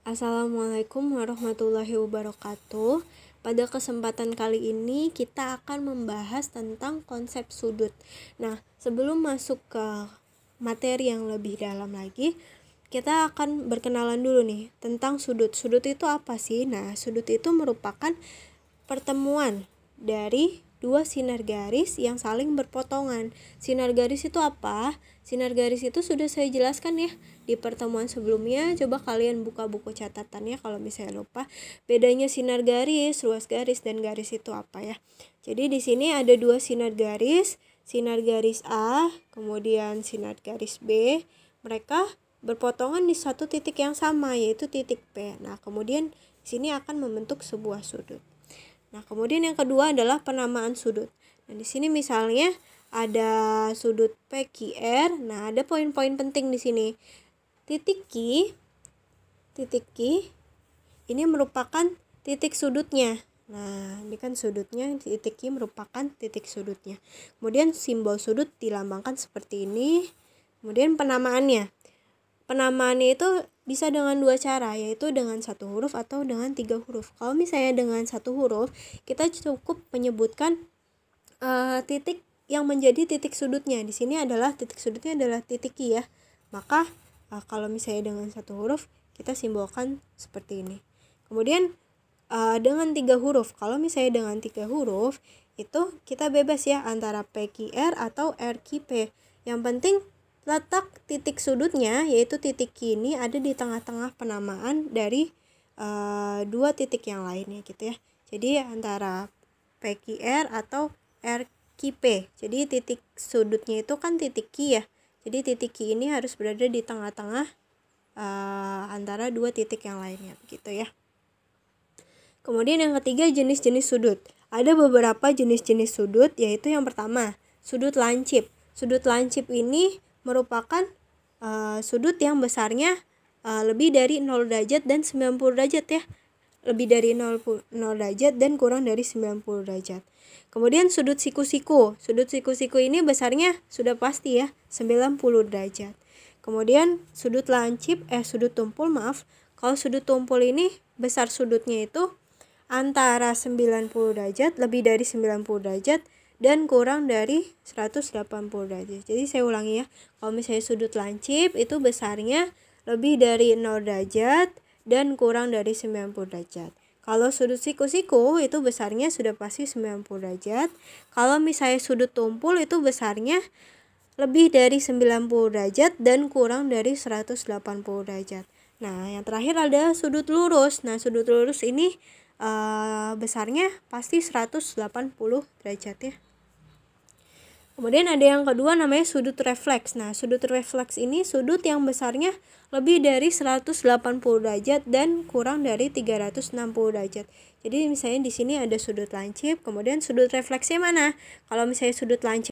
Assalamualaikum warahmatullahi wabarakatuh. Pada kesempatan kali ini kita akan membahas tentang konsep sudut. Nah, sebelum masuk ke materi yang lebih dalam lagi, kita akan berkenalan dulu nih tentang sudut. Sudut itu apa sih? Nah, sudut itu merupakan pertemuan dari dua sinar garis yang saling berpotongan. Sinar garis itu apa? Sinar garis itu sudah saya jelaskan ya di pertemuan sebelumnya. Coba kalian buka buku catatannya kalau misalnya lupa. Bedanya sinar garis, ruas garis, dan garis itu apa ya? Jadi di sini ada dua sinar garis A, kemudian sinar garis B. Mereka berpotongan di satu titik yang sama, yaitu titik P. Nah, kemudian di sini akan membentuk sebuah sudut. Nah, kemudian yang kedua adalah penamaan sudut. Nah, di sini misalnya ada sudut PQR. Nah, ada poin-poin penting di sini. Titik Q ini merupakan titik sudutnya. Nah, ini kan sudutnya, titik Q merupakan titik sudutnya. Kemudian simbol sudut dilambangkan seperti ini. Kemudian penamaannya. Penamaannya itu bisa dengan dua cara, yaitu dengan satu huruf atau dengan 3 huruf. Kalau misalnya dengan satu huruf, kita cukup menyebutkan titik yang menjadi titik sudutnya. Di sini adalah titik sudutnya adalah titik Q ya. Maka kalau misalnya dengan satu huruf, kita simbolkan seperti ini. Kemudian dengan 3 huruf. Kalau misalnya dengan 3 huruf, itu kita bebas ya antara PQR atau RQP. Yang penting letak titik sudutnya, yaitu titik Q ini ada di tengah-tengah penamaan dari dua titik yang lainnya gitu ya. Jadi antara PQR atau RQP. Jadi titik sudutnya itu kan titik Q ya. Jadi titik Q ini harus berada di tengah-tengah antara dua titik yang lainnya gitu ya. Kemudian yang ketiga, jenis-jenis sudut. Ada beberapa jenis-jenis sudut, yaitu yang pertama, sudut lancip. Sudut lancip ini merupakan sudut yang besarnya lebih dari 0 derajat dan 90 derajat ya. Lebih dari 0 derajat dan kurang dari 90 derajat. Kemudian sudut siku-siku. Sudut siku-siku ini besarnya sudah pasti ya, 90 derajat. Kemudian sudut tumpul. Kalau sudut tumpul ini besar sudutnya itu antara 90 derajat, lebih dari 90 derajat, dan kurang dari 180 derajat. Jadi saya ulangi ya, kalau misalnya sudut lancip itu besarnya lebih dari 0 derajat dan kurang dari 90 derajat. Kalau sudut siku-siku itu besarnya sudah pasti 90 derajat. Kalau misalnya sudut tumpul itu besarnya lebih dari 90 derajat dan kurang dari 180 derajat. Nah, yang terakhir ada sudut lurus. Nah, sudut lurus ini besarnya pasti 180 derajat ya. Kemudian ada yang kedua namanya sudut refleks. Nah, sudut refleks ini sudut yang besarnya lebih dari 180 derajat dan kurang dari 360 derajat. Jadi misalnya di sini ada sudut lancip, kemudian sudut refleksnya mana? Kalau misalnya sudut lancip